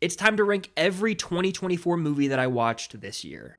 It's time to rank every 2024 movie that I watched this year.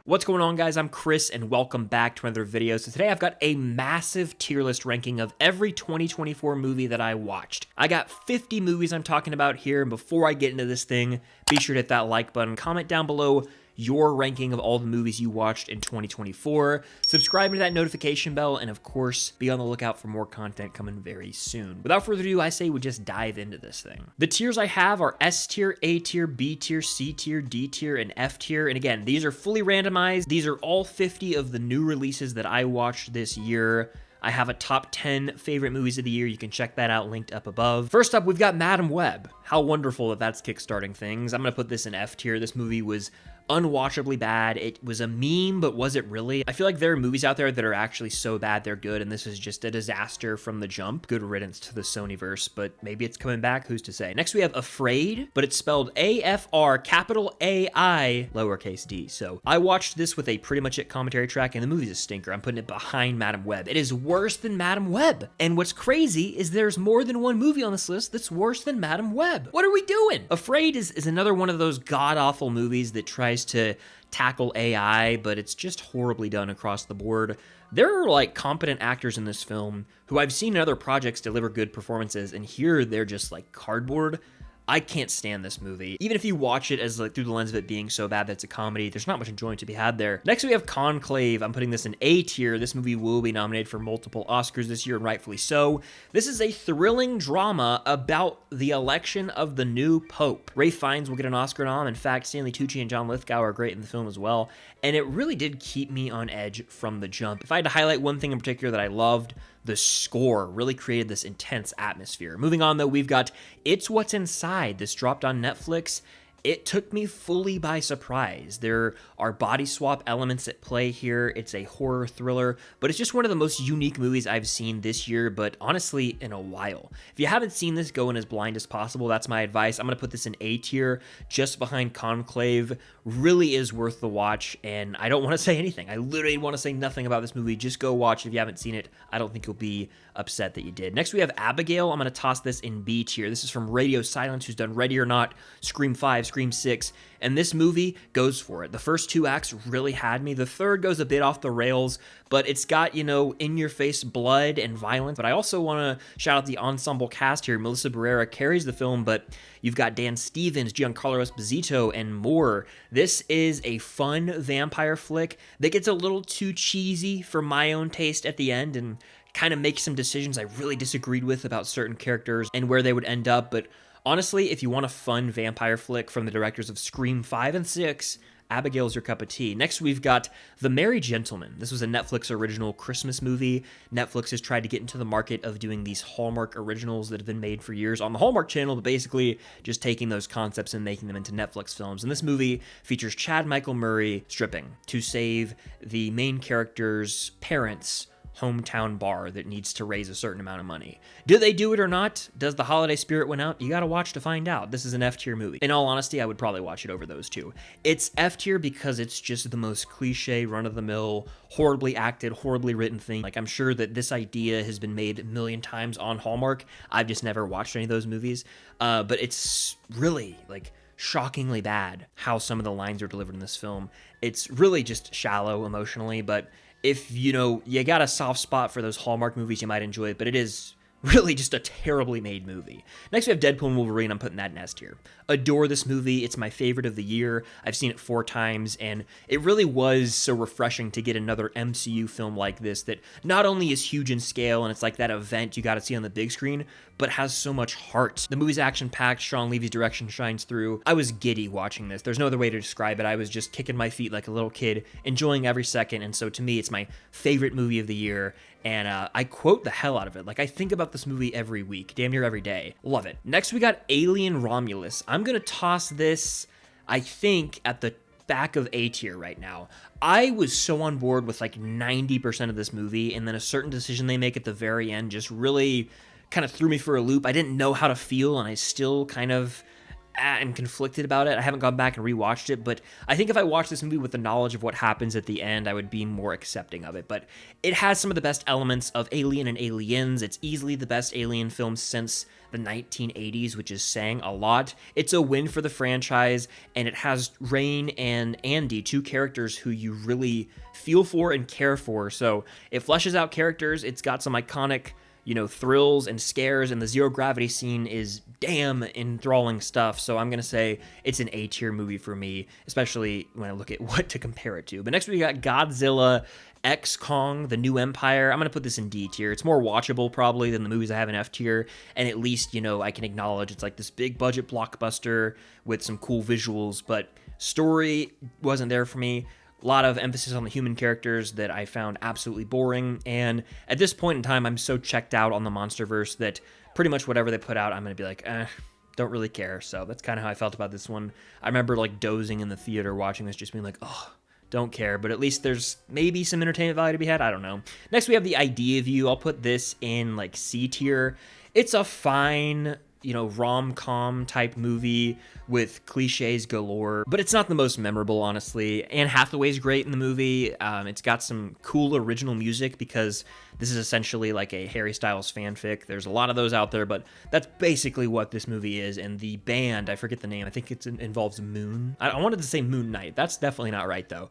What's going on, guys? I'm Chris and welcome back to another video. So today I've got a massive tier list ranking of every 2024 movie that I watched. I got 50 movies I'm talking about here, and before I get into this thing, be sure to hit that like button, comment down below your ranking of all the movies you watched in 2024, subscribe to that notification bell, and of course, be on the lookout for more content coming very soon. Without further ado, I say we just dive into this thing. The tiers I have are S tier, A tier, B tier, C tier, D tier, and F tier, and again, these are fully randomized. These are all 50 of the new releases that I watched this year. I have a top 10 favorite movies of the year. You can check that out linked up above. First up, we've got Madam Web. How wonderful that that's kickstarting things. I'm gonna put this in F tier. This movie was unwatchably bad. It was a meme, but was it really? I feel like there are movies out there that are actually so bad they're good, and this is just a disaster from the jump. Good riddance to the SONY'S, but maybe it's coming back, who's to say? Next we have Afraid, but it's spelled A-F-R, capital A-I, lowercase d. So I watched this with a Pretty Much It commentary track, and the movie's a stinker. I'm putting it behind Madam Web. It is worse than Madam Web. And what's crazy is there's more than one movie on this list that's worse than Madam Web. What are we doing? Afraid is another one of those god-awful movies that tries to tackle AI, but it's just horribly done across the board. There are like competent actors in this film who I've seen in other projects deliver good performances, and here they're just like cardboard. I can't stand this movie. Even if you watch it as like through the lens of it being so bad that it's a comedy, there's not much enjoyment to be had there. Next we have Conclave. I'm putting this in A tier. This movie will be nominated for multiple Oscars this year, and rightfully so. This is a thrilling drama about the election of the new Pope. Ralph Fiennes will get an Oscar nom. In fact, Stanley Tucci and John Lithgow are great in the film as well, and it really did keep me on edge from the jump. If I had to highlight one thing in particular that I loved, the score really created this intense atmosphere. Moving on, though, we've got It's What's Inside. This dropped on Netflix. It took me fully by surprise. There are body swap elements at play here. It's a horror thriller, but it's just one of the most unique movies I've seen this year, but honestly, in a while. If you haven't seen this, go in as blind as possible. That's my advice. I'm going to put this in A tier, just behind Conclave. Really is worth the watch, and I don't want to say anything. I literally want to say nothing about this movie. Just go watch. If you haven't seen it, I don't think you'll be upset that you did. Next, we have Abigail. I'm going to toss this in B tier. This is from Radio Silence, who's done Ready or Not, Scream 5, Scream 6, and this movie goes for it. The first two acts really had me. The third goes a bit off the rails, but it's got, you know, in-your-face blood and violence. But I also want to shout out the ensemble cast here. Melissa Barrera carries the film, but you've got Dan Stevens, Giancarlo Esposito, and more. This is a fun vampire flick that gets a little too cheesy for my own taste at the end, and kind of makes some decisions I really disagreed with about certain characters and where they would end up. But honestly, if you want a fun vampire flick from the directors of Scream 5 and 6, Abigail's your cup of tea. Next, we've got The Merry Gentleman. This was a Netflix original Christmas movie. Netflix has tried to get into the market of doing these Hallmark originals that have been made for years on the Hallmark Channel, but basically just taking those concepts and making them into Netflix films. And this movie features Chad Michael Murray stripping to save the main character's parents' hometown bar that needs to raise a certain amount of money. Do they do it or not? Does the holiday spirit win out? You gotta watch to find out. This is an F tier movie. In all honesty, I would probably watch it over those two. It's F tier because it's just the most cliche, run-of-the-mill, horribly acted, horribly written thing. Like, I'm sure that this idea has been made a million times on Hallmark. I've just never watched any of those movies. But it's really, like, shockingly bad how some of the lines are delivered in this film. It's really just shallow emotionally, but if, you know, you got a soft spot for those Hallmark movies, you might enjoy it, but it is really just a terribly made movie. Next, we have Deadpool and Wolverine. I'm putting that in S tier. Adore this movie. It's my favorite of the year. I've seen it 4 times, and it really was so refreshing to get another MCU film like this that not only is huge in scale, and it's like that event you got to see on the big screen, but has so much heart. The movie's action-packed. Sean Levy's direction shines through. I was giddy watching this. There's no other way to describe it. I was just kicking my feet like a little kid, enjoying every second, and so to me, it's my favorite movie of the year, and I quote the hell out of it. Like, I think about this movie every week, damn near every day. Love it. Next, we got Alien Romulus. I'm gonna toss this, I think, at the back of A tier right now. I was so on board with like 90% of this movie, and then a certain decision they make at the very end just really kind of threw me for a loop. I didn't know how to feel, and I still kind of am conflicted about it. I haven't gone back and rewatched it, but I think if I watched this movie with the knowledge of what happens at the end, I would be more accepting of it. But it has some of the best elements of Alien and Aliens. It's easily the best Alien film since the 1980s, which is saying a lot. It's a win for the franchise, and it has Rain and Andy, two characters who you really feel for and care for. So it fleshes out characters. It's got some iconic, thrills and scares, and the zero gravity scene is damn enthralling stuff. So I'm gonna say it's an A-tier movie for me, especially when I look at what to compare it to. But next we got Godzilla X Kong, The New Empire. I'm gonna put this in D tier. It's more watchable probably than the movies I have in F tier, and at least I can acknowledge it's like this big budget blockbuster with some cool visuals, but story wasn't there for me. A lot of emphasis on the human characters that I found absolutely boring, and at this point in time, I'm so checked out on the MonsterVerse that pretty much whatever they put out, I'm going to be like, don't really care. So that's kind of how I felt about this one. I remember like dozing in the theater watching this, just being like, oh, don't care, but at least there's maybe some entertainment value to be had. I don't know. Next, we have The Idea of You. I'll put this in like C tier. It's a fine, rom-com type movie with cliches galore, but it's not the most memorable, honestly. Anne Hathaway's great in the movie. It's got some cool original music because this is essentially like a Harry Styles fanfic. There's a lot of those out there, but that's basically what this movie is. And the band, I forget the name. I think it involves Moon. I wanted to say Moon Knight. That's definitely not right, though.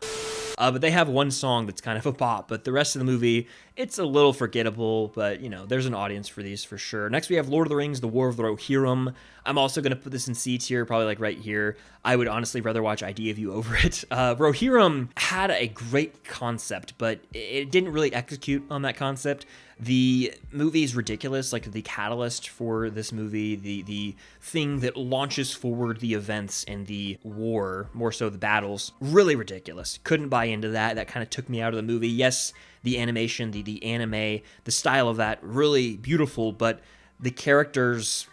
But they have one song that's kind of a pop, but the rest of the movie, it's a little forgettable, but, there's an audience for these for sure. Next, we have Lord of the Rings, The War of the Rohirrim. I'm also going to put this in C tier, probably like right here. I would honestly rather watch Idea of You over it. Rohirrim had a great concept, but it didn't really execute on that concept. The movie is ridiculous, like the catalyst for this movie, the thing that launches forward the events and the war, more so the battles, really ridiculous. Couldn't buy into that. That kind of took me out of the movie. Yes, the animation, the anime, the style of that, really beautiful, but the characters,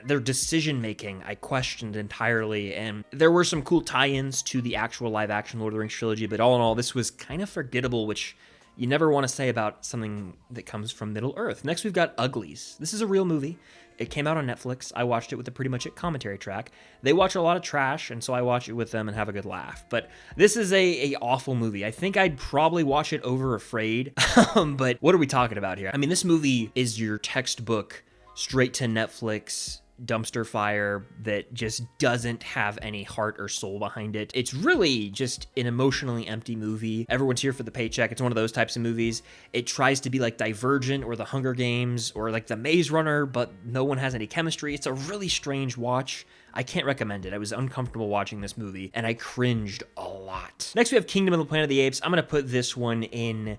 their decision making, I questioned entirely, and there were some cool tie-ins to the actual live-action Lord of the Rings trilogy, but all in all, this was kind of forgettable, which you never want to say about something that comes from Middle-earth. Next, we've got Uglies. This is a real movie. It came out on Netflix. I watched it with a Pretty Much It commentary track. They watch a lot of trash, and so I watch it with them and have a good laugh. But this is a awful movie. I think I'd probably watch it over Afraid. But what are we talking about here? I mean, this movie is your textbook, straight to Netflix dumpster fire that just doesn't have any heart or soul behind it. It's really just an emotionally empty movie. Everyone's here for the paycheck. It's one of those types of movies. It tries to be like Divergent or The Hunger Games or like The Maze Runner, but no one has any chemistry. It's a really strange watch. I can't recommend it. I was uncomfortable watching this movie and I cringed a lot. Next, we have Kingdom of the Planet of the Apes. I'm going to put this one in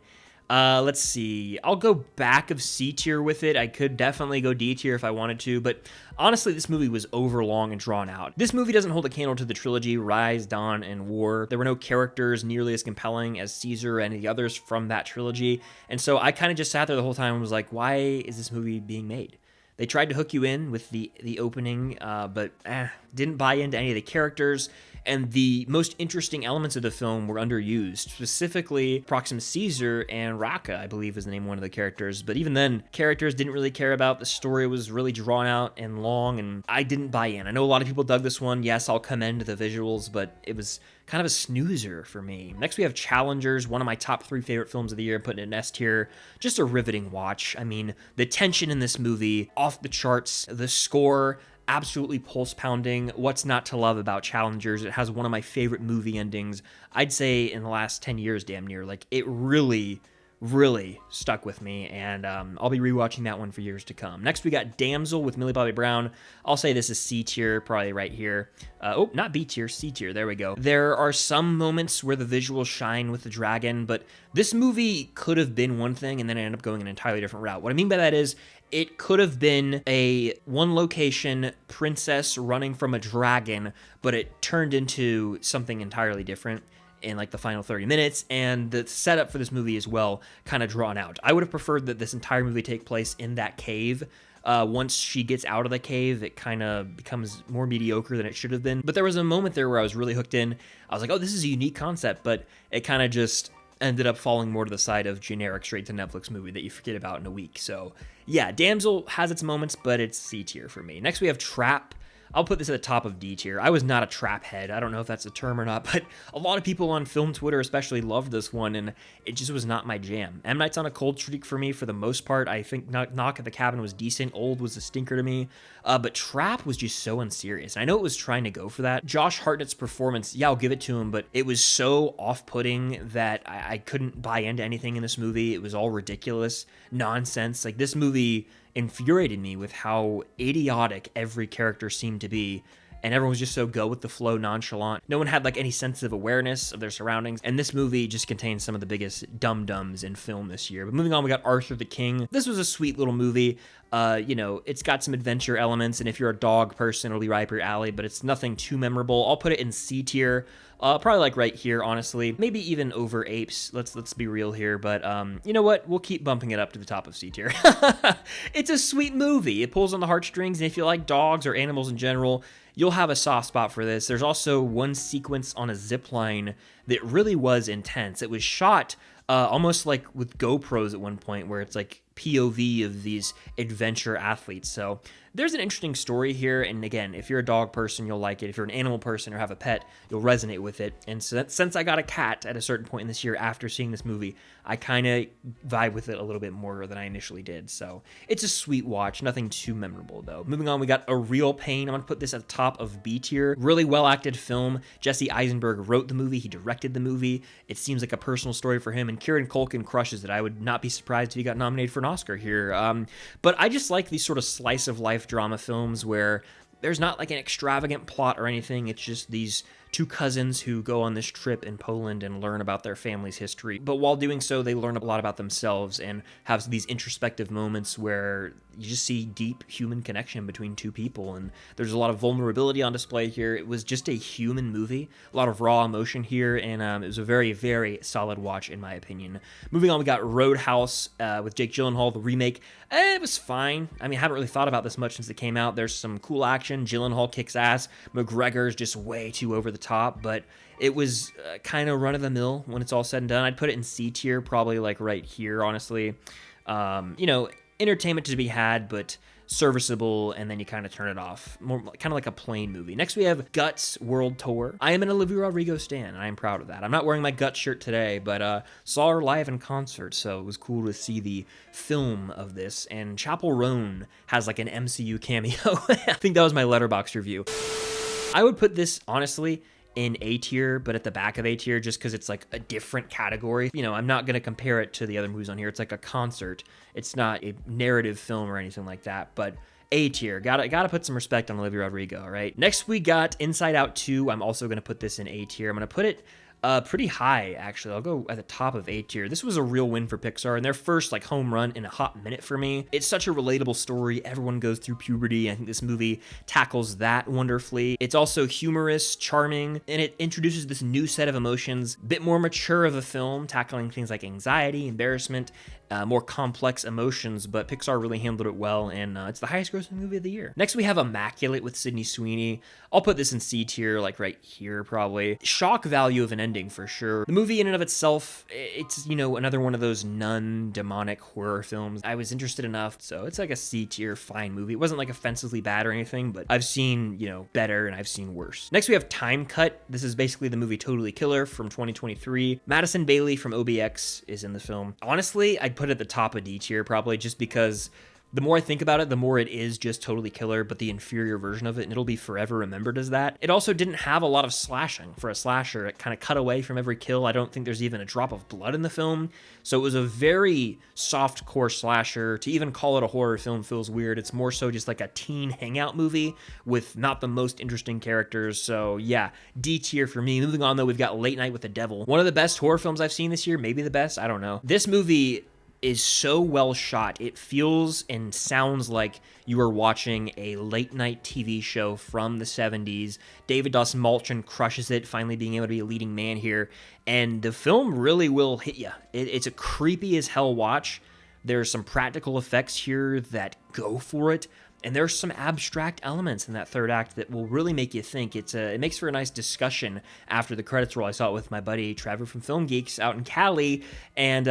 let's see. I'll go back of C tier with it. I could definitely go D tier if I wanted to, but honestly, this movie was overlong and drawn out. This movie doesn't hold a candle to the trilogy Rise, Dawn, and War. There were no characters nearly as compelling as Caesar and the others from that trilogy, and so I kind of just sat there the whole time and was like, why is this movie being made? They tried to hook you in with the opening, but didn't buy into any of the characters. And the most interesting elements of the film were underused, specifically Proxima Caesar and Raka, I believe is the name of one of the characters. But even then, characters didn't really care about. The story was really drawn out and long, and I didn't buy in. I know a lot of people dug this one. Yes, I'll commend the visuals, but it was kind of a snoozer for me. Next, we have Challengers, one of my top 3 favorite films of the year, putting it in S tier. Just a riveting watch. I mean, the tension in this movie, off the charts, the score, absolutely pulse-pounding. What's not to love about Challengers? It has one of my favorite movie endings, I'd say in the last 10 years, damn near. Like, it really stuck with me, and I'll be rewatching that one for years to come. Next, we got Damsel with Millie Bobby Brown. I'll say this is C tier, probably right here. Oh, not B tier, C tier, there we go. There are some moments where the visuals shine with the dragon, but this movie could have been one thing and then it ended up going an entirely different route. What I mean by that is, it could have been a one location princess running from a dragon, but it turned into something entirely different in like the final 30 minutes, and the setup for this movie as well kind of drawn out. I would have preferred that this entire movie take place in that cave. Once she gets out of the cave, it kind of becomes more mediocre than it should have been. But there was a moment there where I was really hooked in. I was like, oh, this is a unique concept, but it kind of just ended up falling more to the side of generic straight to Netflix movie that you forget about in a week. So yeah, Damsel has its moments, but it's C tier for me. Next, we have Trap. I'll put this at the top of D tier. I was not a trap head. I don't know if that's a term or not, but a lot of people on film Twitter especially loved this one, and it just was not my jam. M. Night's on a cold streak for me for the most part. I think Knock at the Cabin was decent. Old was a stinker to me, but Trap was just so unserious. And I know it was trying to go for that. Josh Hartnett's performance, yeah, I'll give it to him, but it was so off-putting that I couldn't buy into anything in this movie. It was all ridiculous nonsense. Like, this movie infuriated me with how idiotic every character seemed to be, and everyone was just so go with the flow, nonchalant. No one had like any sense of awareness of their surroundings, and this movie just contains some of the biggest dum-dums in film this year. But moving on, we got Arthur the King. This was a sweet little movie. You know, it's got some adventure elements, and if you're a dog person, it'll be right up your alley, but it's nothing too memorable. I'll put it in C tier. Probably like right here, honestly. Maybe even over Apes. Let's be real here, but you know what? We'll keep bumping it up to the top of C tier. It's a sweet movie. It pulls on the heartstrings, and if you like dogs or animals in general, you'll have a soft spot for this. There's also one sequence on a zip line that really was intense. It was shot almost like with GoPros at one point, where it's like POV of these adventure athletes. So there's an interesting story here, and again, if you're a dog person, you'll like it. If you're an animal person or have a pet, you'll resonate with it. And so since I got a cat at a certain point in this year after seeing this movie, I kind of vibe with it a little bit more than I initially did. So it's a sweet watch, nothing too memorable though. Moving on, we got A Real Pain. I'm gonna put this at the top of B tier. Really well acted film. Jesse Eisenberg wrote the movie, he directed the movie. It seems like a personal story for him, and Kieran Culkin crushes it. I would not be surprised if he got nominated for an Oscar here. But I just like these sort of slice of life drama films where there's not like an extravagant plot or anything. It's just these two cousins who go on this trip in Poland and learn about their family's history. But while doing so, they learn a lot about themselves and have these introspective moments where you just see deep human connection between two people. And there's a lot of vulnerability on display here. It was just a human movie, a lot of raw emotion here, and it was a very, very solid watch in my opinion. Moving on, we got Roadhouse with Jake Gyllenhaal, the remake. It was fine. I mean, I haven't really thought about this much since it came out. There's some cool action. Gyllenhaal kicks ass. McGregor's just way too over the top, but it was kind of run-of-the-mill when it's all said and done. I'd put it in C tier, probably like right here, honestly. You know, entertainment to be had, but serviceable, and then you kind of turn it off. More kind of like a plain movie. Next, we have Guts World Tour. I am an Olivia Rodrigo stan, and I am proud of that. I'm not wearing my Guts shirt today, but saw her live in concert, so it was cool to see the film of this. And Chappell Roan has like an MCU cameo. I think that was my Letterboxd review. I would put this, honestly, in A tier, but at the back of A tier, just because it's like a different category. You know, I'm not going to compare it to the other movies on here. It's like a concert. It's not a narrative film or anything like that, but A tier. Gotta put some respect on Olivia Rodrigo, right? Next, we got Inside Out 2. I'm also going to put this in A tier. I'm going to put it pretty high, actually. I'll go at the top of A tier. This was a real win for Pixar, and their first like home run in a hot minute for me. It's such a relatable story. Everyone goes through puberty. I think this movie tackles that wonderfully. It's also humorous, charming, and it introduces this new set of emotions, a bit more mature of a film, tackling things like anxiety, embarrassment, more complex emotions, but Pixar really handled it well, and it's the highest grossing movie of the year. Next, we have Immaculate with Sydney Sweeney. I'll put this in C tier, like right here, probably. Shock value of an ending, for sure. The movie in and of itself, it's, you know, another one of those nun demonic horror films. I was interested enough, so it's like a C tier fine movie. It wasn't like offensively bad or anything, but I've seen, you know, better and I've seen worse. Next, we have Time Cut. This is basically the movie Totally Killer from 2023. Madison Bailey from OBX is in the film. Honestly, I'd put it at the top of D tier, probably, just because the more I think about it, the more it is just Totally Killer, but the inferior version of it, and it'll be forever remembered as that. It also didn't have a lot of slashing for a slasher. It kind of cut away from every kill. I don't think there's even a drop of blood in the film. So it was a very soft-core slasher. To even call it a horror film feels weird. It's more so just like a teen hangout movie with not the most interesting characters. So yeah, D tier for me. Moving on, though, we've got Late Night with the Devil. One of the best horror films I've seen this year, maybe the best, I don't know. This movie is so well shot. It feels and sounds like you are watching a late night TV show from the 70s. David Dastmalchian crushes it, finally being able to be a leading man here. And the film really will hit you. It's a creepy as hell watch. There's some practical effects here that go for it. And there's some abstract elements in that third act that will really make you think. It makes for a nice discussion after the credits roll. I saw it with my buddy Trevor from Film Geeks out in Cali, and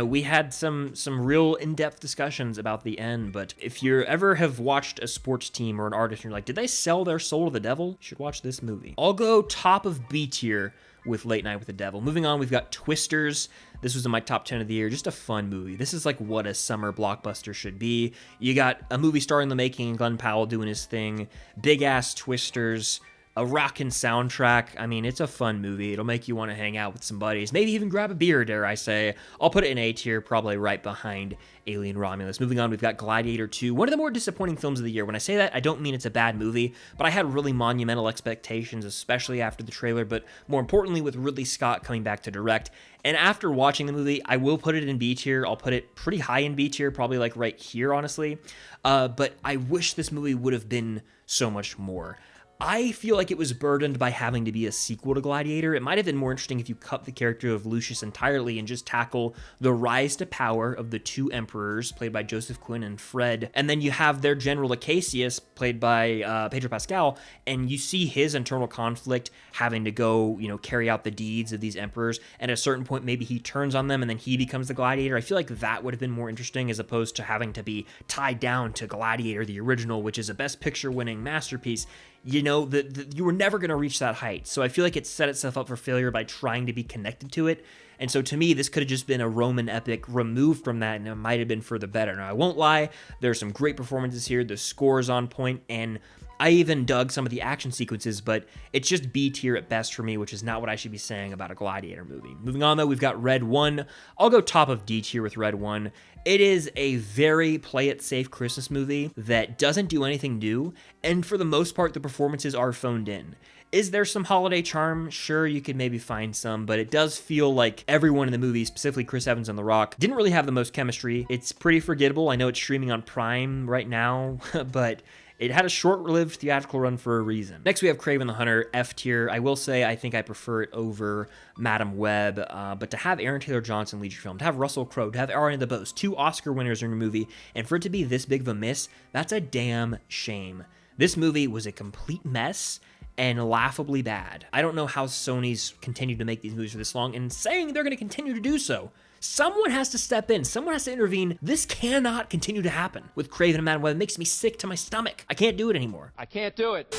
we had some real in-depth discussions about the end. But if you ever have watched a sports team or an artist and you're like, did they sell their soul to the devil? You should watch this movie. I'll go top of B tier with Late Night with the Devil. Moving on, we've got Twisters. This was in my top 10 of the year. Just a fun movie. This is like what a summer blockbuster should be. You got a movie star in the making, Glenn Powell doing his thing, big-ass twisters, a rockin' soundtrack. I mean, it's a fun movie. It'll make you want to hang out with some buddies. Maybe even grab a beer, dare I say. I'll put it in A tier, probably right behind Alien Romulus. Moving on, we've got Gladiator 2, one of the more disappointing films of the year. When I say that, I don't mean it's a bad movie, but I had really monumental expectations, especially after the trailer, but more importantly, with Ridley Scott coming back to direct. And after watching the movie, I will put it in B tier. I'll put it pretty high in B tier, probably like right here, honestly. But I wish this movie would have been so much more. I feel like it was burdened by having to be a sequel to Gladiator. It might have been more interesting if you cut the character of Lucius entirely and just tackle the rise to power of the two emperors, played by Joseph Quinn and Fred, and then you have their general Acacius, played by Pedro Pascal, and you see his internal conflict having to go, carry out the deeds of these emperors, and at a certain point maybe he turns on them and then he becomes the Gladiator. I feel like that would have been more interesting as opposed to having to be tied down to Gladiator, the original, which is a Best Picture winning masterpiece. You were never going to reach that height. So I feel like it set itself up for failure by trying to be connected to it. And so to me, this could have just been a Roman epic removed from that, and it might have been for the better. Now, I won't lie, there's some great performances here. The score is on point, and I even dug some of the action sequences, but it's just B tier at best for me, which is not what I should be saying about a Gladiator movie. Moving on, though, we've got Red 1. I'll go top of D tier with Red 1. It is a very play-it-safe Christmas movie that doesn't do anything new, and for the most part, the performances are phoned in. Is there some holiday charm? Sure, you could maybe find some, but it does feel like everyone in the movie, specifically Chris Evans and The Rock, didn't really have the most chemistry. It's pretty forgettable. I know it's streaming on Prime right now, but it had a short-lived theatrical run for a reason. Next, we have Kraven the Hunter, F tier. I will say I think I prefer it over Madam Web, but to have Aaron Taylor Johnson lead your film, to have Russell Crowe, to have Ariana DeBose, 2 Oscar winners in your movie, and for it to be this big of a miss, that's a damn shame. This movie was a complete mess and laughably bad. I don't know how Sony's continued to make these movies for this long and saying they're going to continue to do so. Someone has to step in. Someone has to intervene. This cannot continue to happen with Kraven and Madam Web. It makes me sick to my stomach. I can't do it anymore. I can't do it.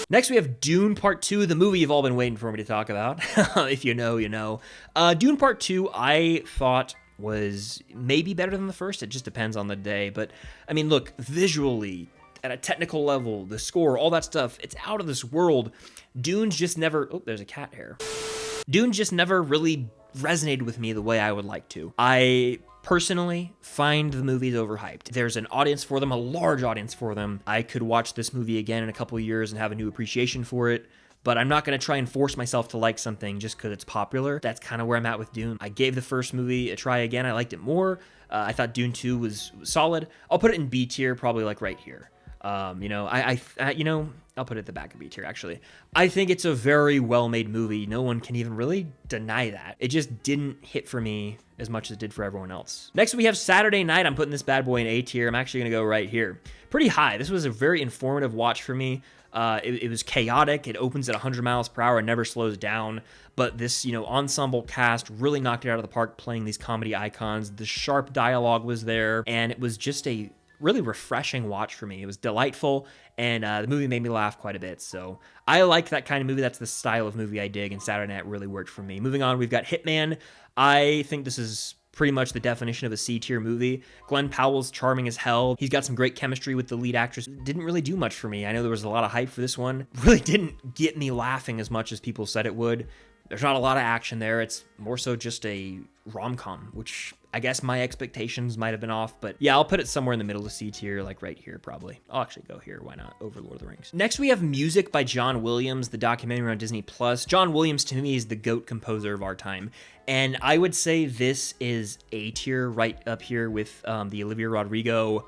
Next, we have Dune Part 2, the movie you've all been waiting for me to talk about. If you know, you know. Dune Part 2, I thought was maybe better than the first. It just depends on the day. But, I mean, look, visually, at a technical level, the score, all that stuff, it's out of this world. Dune's just never... Oh, there's a cat hair. Dune just never really resonated with me the way I would like to. I personally find the movies overhyped. There's an audience for them, a large audience for them. I could watch this movie again in a couple of years and have a new appreciation for it, but I'm not going to try and force myself to like something just because it's popular. That's kind of where I'm at with Dune. I gave the first movie a try again. I liked it more. I thought Dune 2 was solid. I'll put it in B tier, probably like right here. I'll put it at the back of B tier, actually. I think it's a very well-made movie. No one can even really deny that. It just didn't hit for me as much as it did for everyone else. Next, we have Saturday Night. I'm putting this bad boy in A tier. I'm actually going to go right here. Pretty high. This was a very informative watch for me. It was chaotic. It opens at 100 miles per hour and never slows down. But this, ensemble cast really knocked it out of the park playing these comedy icons. The sharp dialogue was there, and it was just a really refreshing watch for me. It was delightful, and the movie made me laugh quite a bit. So I like that kind of movie. That's the style of movie I dig, and Saturday Night really worked for me. Moving on, we've got Hitman. I think this is pretty much the definition of a C-tier movie. Glenn Powell's charming as hell. He's got some great chemistry with the lead actress. Didn't really do much for me. I know there was a lot of hype for this one. Really didn't get me laughing as much as people said it would. There's not a lot of action there. It's more so just a rom-com, which I guess my expectations might have been off, but yeah, I'll put it somewhere in the middle of C tier, like right here probably. I'll actually go here, why not, over Lord of the Rings. Next, we have Music by John Williams, the documentary on Disney+. John Williams, to me, is the GOAT composer of our time, and I would say this is A tier, right up here with the Olivia Rodrigo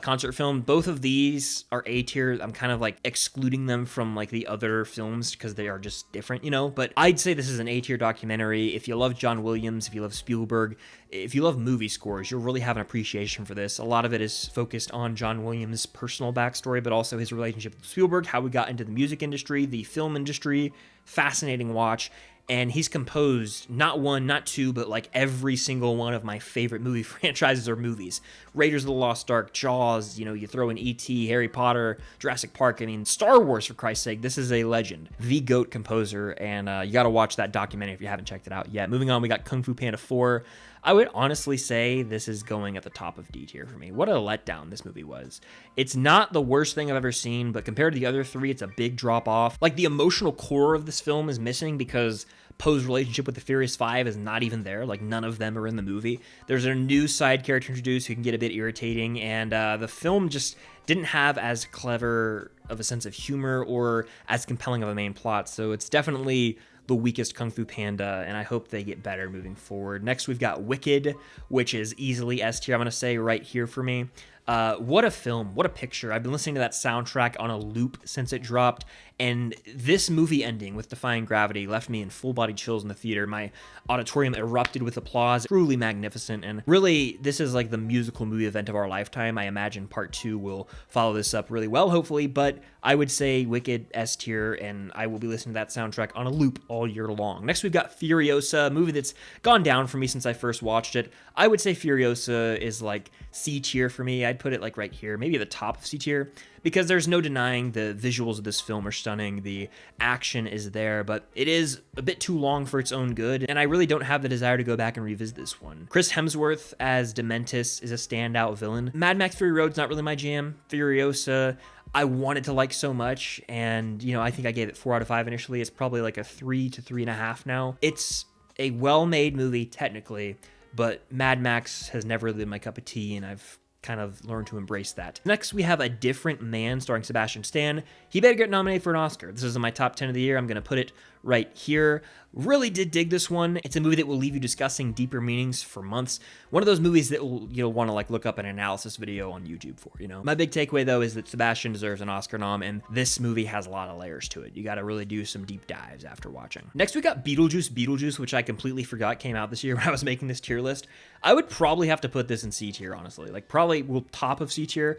concert film. Both of these are A tier. I'm kind of like excluding them from like the other films because they are just different, you know? But I'd say this is an A tier documentary. If you love John Williams, if you love Spielberg, if you love movie scores, you'll really have an appreciation for this. A lot of it is focused on John Williams' personal backstory, but also his relationship with Spielberg, how we got into the music industry, the film industry. Fascinating watch. And he's composed not one, not two, but like every single one of my favorite movie franchises or movies. Raiders of the Lost Ark, Jaws, you know, you throw in E.T., Harry Potter, Jurassic Park. I mean, Star Wars, for Christ's sake. This is a legend. The GOAT composer, and you got to watch that documentary if you haven't checked it out yet. Moving on, we got Kung Fu Panda 4. I would honestly say this is going at the top of D tier for me. What a letdown this movie was. It's not the worst thing I've ever seen, but compared to the other three, it's a big drop off. Like, the emotional core of this film is missing because Poe's relationship with the Furious Five is not even there. Like, none of them are in the movie. There's a new side character introduced who can get a bit irritating, and the film just didn't have as clever of a sense of humor or as compelling of a main plot, so it's definitely the weakest Kung Fu Panda, and I hope they get better moving forward. Next, we've got Wicked, which is easily S tier, I'm going to say, right here for me. What a film, what a picture. I've been listening to that soundtrack on a loop since it dropped, and this movie ending with Defying Gravity left me in full-body chills in the theater. My auditorium erupted with applause. Truly magnificent, and really, this is like the musical movie event of our lifetime. I imagine part 2 will follow this up really well, hopefully, but I would say Wicked S tier, and I will be listening to that soundtrack on a loop all year long. Next, we've got Furiosa, a movie that's gone down for me since I first watched it. I would say Furiosa is like C tier for me. I'd put it like right here, maybe at the top of C tier, because there's no denying the visuals of this film are stunning, the action is there, but it is a bit too long for its own good, and I really don't have the desire to go back and revisit this one. Chris Hemsworth as Dementis is a standout villain. Mad Max Fury Road's not really my jam. Furiosa, I wanted to like so much, and, you know, I think I gave it 4 out of 5 initially. It's probably like a 3 to 3.5 now. It's a well-made movie, technically, but Mad Max has never really been my cup of tea, and I've kind of learned to embrace that. Next, we have A Different Man starring Sebastian Stan. He better get nominated for an Oscar. This is in my top 10 of the year. I'm going to put it right here. Really did dig this one. It's a movie that will leave you discussing deeper meanings for months. One of those movies that you'll want to like look up an analysis video on YouTube for, you know. My big takeaway though is that Sebastian deserves an Oscar nom, and this movie has a lot of layers to it. You got to really do some deep dives after watching. Next, we got Beetlejuice, which I completely forgot came out this year when I was making this tier list. I would probably have to put this in C tier, honestly. Like, probably will top of C tier.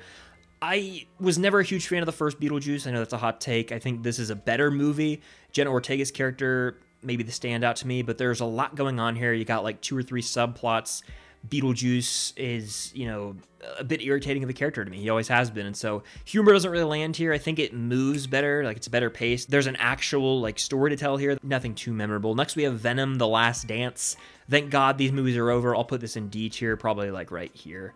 I was never a huge fan of the first Beetlejuice. I know that's a hot take. I think this is a better movie. Jenna Ortega's character, maybe the standout to me, but there's a lot going on here. You got like 2 or 3 subplots. Beetlejuice is, you know, a bit irritating of a character to me. He always has been, and so humor doesn't really land here. I think it moves better, like it's a better pace. There's an actual like story to tell here. Nothing too memorable. Next, we have Venom: The Last Dance. Thank God these movies are over. I'll put this in D tier, probably like right here.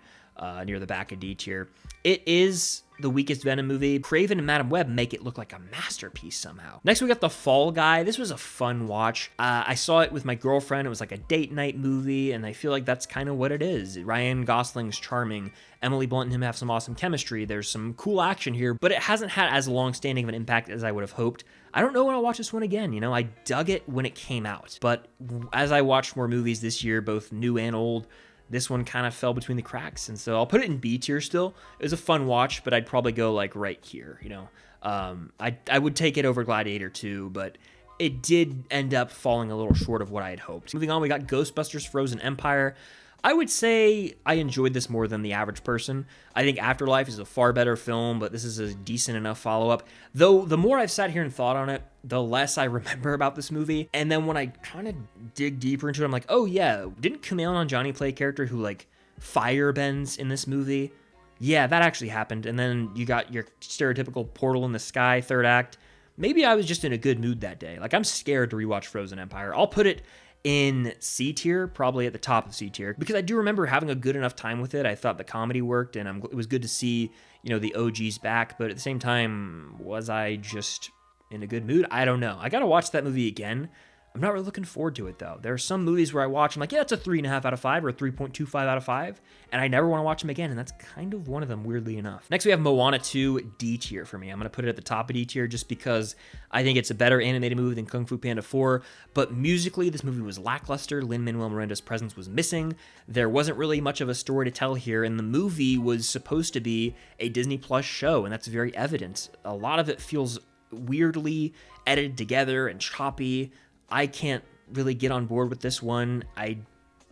Near the back of D tier. It is the weakest Venom movie. KRAVEN and Madame Web make it look like a masterpiece somehow. Next, we got The Fall Guy. This was a fun watch. I saw it with my girlfriend. It was like a date night movie, and I feel like that's kind of what it is. Ryan Gosling's charming. Emily Blunt and him have some awesome chemistry. There's some cool action here, but it hasn't had as long-standing of an impact as I would have hoped. I don't know when I'll watch this one again. You know, I dug it when it came out, but as I watched more movies this year, both new and old, this one kind of fell between the cracks, and so I'll put it in B tier still. It was a fun watch, but I'd probably go like right here, you know. I would take it over Gladiator 2, but it did end up falling a little short of what I had hoped. Moving on, we got Ghostbusters: Frozen Empire. I would say I enjoyed this more than the average person. I think Afterlife is a far better film, but this is a decent enough follow-up. Though the more I've sat here and thought on it, the less I remember about this movie. And then when I kind of dig deeper into it, I'm like, oh yeah, didn't Kumail Nanjiani play a character who like fire bends in this movie? Yeah, that actually happened. And then you got your stereotypical portal in the sky, third act. Maybe I was just in a good mood that day. Like, I'm scared to rewatch Frozen Empire. I'll put it in C tier, probably at the top of C tier, because I do remember having a good enough time with it. I thought the comedy worked, and it was good to see, you know, the OGs back, but at the same time, was I just in a good mood? I don't know. I gotta watch that movie again. I'm not really looking forward to it though. There are some movies where I watch, I'm like, yeah, it's a 3.5 out of 5 or a 3.25 out of 5, and I never want to watch them again, and that's kind of one of them, weirdly enough. Next, we have Moana 2, D tier for me. I'm going to put it at the top of D tier just because I think it's a better animated movie than Kung Fu Panda 4, but musically, this movie was lackluster. Lin-Manuel Miranda's presence was missing. There wasn't really much of a story to tell here, and the movie was supposed to be a Disney Plus show, and that's very evident. A lot of it feels weirdly edited together and choppy. I can't really get on board with this one. I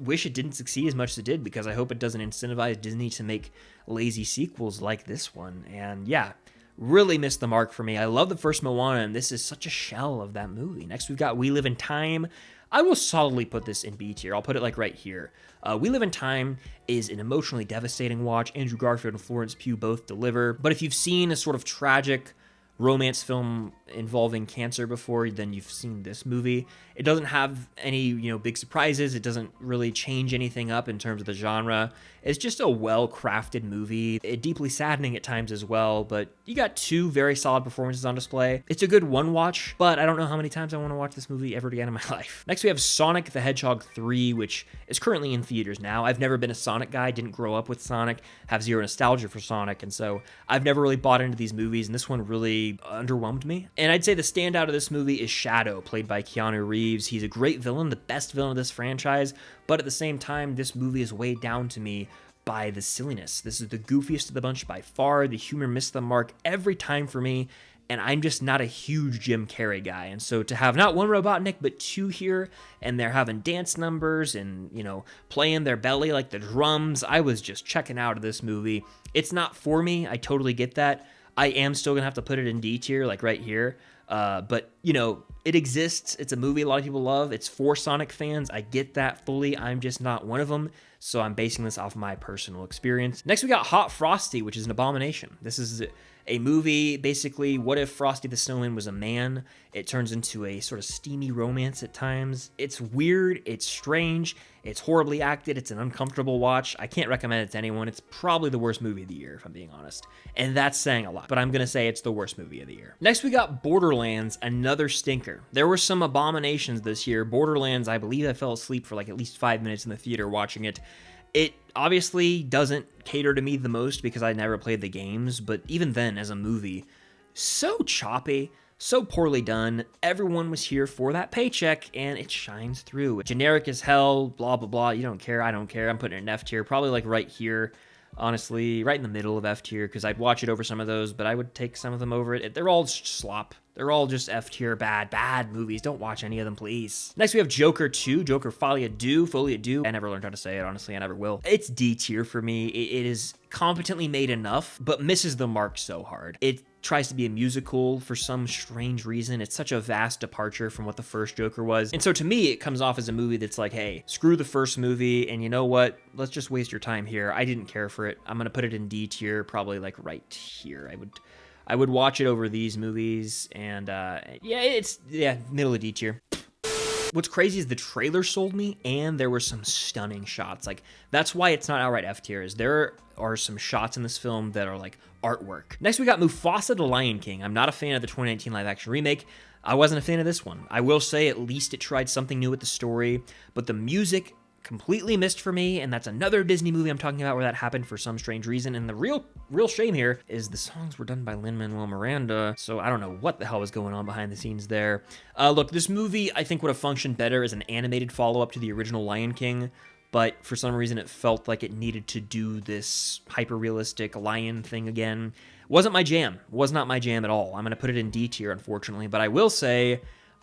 wish it didn't succeed as much as it did because I hope it doesn't incentivize Disney to make lazy sequels like this one. And yeah, really missed the mark for me. I love the first Moana, and this is such a shell of that movie. Next, we've got We Live in Time. I will solidly put this in B tier. I'll put it like right here. We Live in Time is an emotionally devastating watch. Andrew Garfield and Florence Pugh both deliver. But if you've seen a sort of tragic romance film involving cancer before, then you've seen this movie. It doesn't have any, big surprises. It doesn't really change anything up in terms of the genre. It's just a well-crafted movie. It's deeply saddening at times as well, but you got two very solid performances on display. It's a good one watch, but I don't know how many times I want to watch this movie ever again in my life. Next, we have Sonic the Hedgehog 3, which is currently in theaters now. I've never been a Sonic guy, didn't grow up with Sonic, have zero nostalgia for Sonic, and so I've never really bought into these movies, and this one really underwhelmed me. And I'd say the standout of this movie is Shadow, played by Keanu Reeves. He's a great villain, the best villain of this franchise, but at the same time, this movie is weighed down to me by the silliness. This is the goofiest of the bunch by far. The humor missed the mark every time for me, and I'm just not a huge Jim Carrey guy. And so to have not one Robotnik, but two here, and they're having dance numbers and, playing their belly like the drums, I was just checking out of this movie. It's not for me. I totally get that. I am still gonna have to put it in D tier, like right here. But it exists. It's a movie a lot of people love. It's for Sonic fans. I get that fully. I'm just not one of them. So I'm basing this off my personal experience. Next, we got Hot Frosty, which is an abomination. This is a movie, basically, what if Frosty the Snowman was a man? It turns into a sort of steamy romance at times. It's weird, it's strange, it's horribly acted, it's an uncomfortable watch. I can't recommend it to anyone. It's probably the worst movie of the year, if I'm being honest. And that's saying a lot, but I'm gonna say it's the worst movie of the year. Next, we got Borderlands, another stinker. There were some abominations this year. Borderlands, I believe I fell asleep for like at least 5 minutes in the theater watching it. It obviously doesn't cater to me the most because I never played the games, but even then, as a movie, so choppy, so poorly done. Everyone was here for that paycheck, and it shines through. Generic as hell, blah, blah, blah. You don't care, I don't care. I'm putting it in F tier, probably like right here. Honestly, right in the middle of F tier, because I'd watch it over some of those, but I would take some of them over it. They're all slop. They're all just F tier, bad movies. Don't watch any of them, please. Next, we have Joker 2, Joker Folie à Deux. I never learned how to say it, honestly. I never will. It's D tier for me. It is competently made enough, but misses the mark so hard. It tries to be a musical for some strange reason. It's such a vast departure from what the first Joker was. And so to me, it comes off as a movie that's like, hey, screw the first movie, and you know what? Let's just waste your time here. I didn't care for it. I'm gonna put it in D tier, probably like right here. I would watch it over these movies, and it's middle of D tier. What's crazy is the trailer sold me, and there were some stunning shots. Like, that's why it's not outright F tier, is there are some shots in this film that are like artwork. Next, we got Mufasa the Lion King. I'm not a fan of the 2019 live-action remake. I wasn't a fan of this one. I will say at least it tried something new with the story, but the music completely missed for me, and that's another Disney movie I'm talking about where that happened for some strange reason. And the real shame here is the songs were done by Lin-Manuel Miranda, so I don't know what the hell was going on behind the scenes there. Look, this movie I think would have functioned better as an animated follow-up to the original Lion King, but for some reason it felt like it needed to do this hyper-realistic lion thing again. Wasn't my jam. Was not my jam at all. I'm gonna put it in D tier, unfortunately, but I will say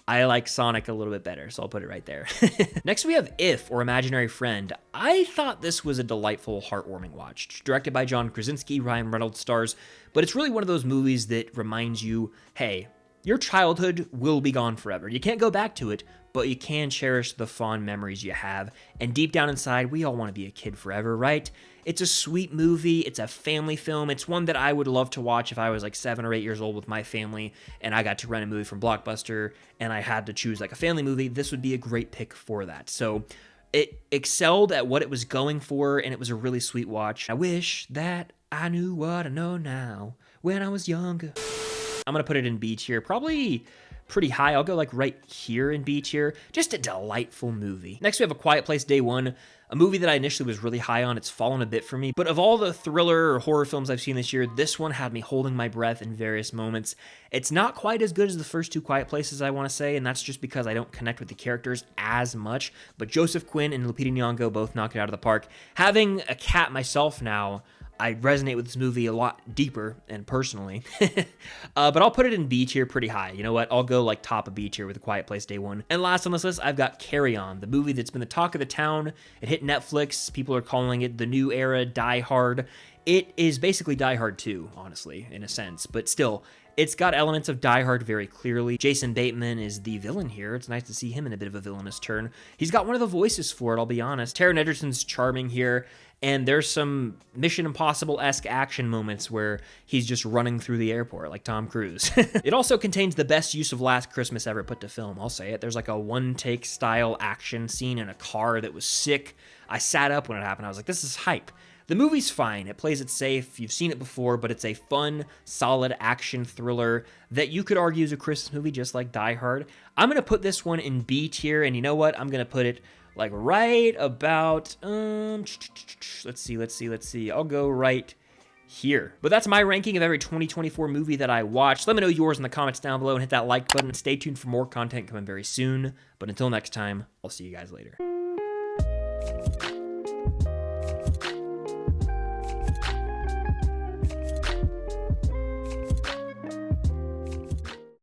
I like Sonic a little bit better, so I'll put it right there. Next, we have If, or Imaginary Friend. I thought this was a delightful, heartwarming watch. Directed by John Krasinski, Ryan Reynolds stars, but it's really one of those movies that reminds you, hey, your childhood will be gone forever. You can't go back to it, but you can cherish the fond memories you have. And deep down inside, we all want to be a kid forever, right? It's a sweet movie. It's a family film. It's one that I would love to watch if I was like 7 or 8 years old with my family and I got to rent a movie from Blockbuster and I had to choose like a family movie. This would be a great pick for that. So it excelled at what it was going for, and it was a really sweet watch. I wish that I knew what I know now when I was younger. I'm gonna put it in B tier, probably pretty high. I'll go like right here in B tier. Just a delightful movie. Next, we have A Quiet Place Day One, a movie that I initially was really high on. It's fallen a bit for me, but of all the thriller or horror films I've seen this year, this one had me holding my breath in various moments. It's not quite as good as the first two Quiet Places, I want to say, and that's just because I don't connect with the characters as much, but Joseph Quinn and Lupita Nyong'o both knock it out of the park. Having a cat myself now, I resonate with this movie a lot deeper and personally, but I'll put it in B tier pretty high. You know what? I'll go like top of B tier with A Quiet Place Day One. And last on this list, I've got Carry On, the movie that's been the talk of the town. It hit Netflix. People are calling it the new era Die Hard. It is basically Die Hard 2, honestly, in a sense, but still, it's got elements of Die Hard very clearly. Jason Bateman is the villain here. It's nice to see him in a bit of a villainous turn. He's got one of the voices for it, I'll be honest. Taron Egerton's charming here, and there's some Mission Impossible-esque action moments where he's just running through the airport like Tom Cruise. It also contains the best use of Last Christmas ever put to film, I'll say it. There's like a one-take style action scene in a car that was sick. I sat up when it happened. I was like, this is hype. The movie's fine. It plays it safe. You've seen it before, but it's a fun, solid action thriller that you could argue is a Christmas movie just like Die Hard. I'm going to put this one in B tier, and you know what? I'm going to put it like right about, let's see. I'll go right here. But that's my ranking of every 2024 movie that I watched. Let me know yours in the comments down below and hit that like button. Stay tuned for more content coming very soon. But until next time, I'll see you guys later.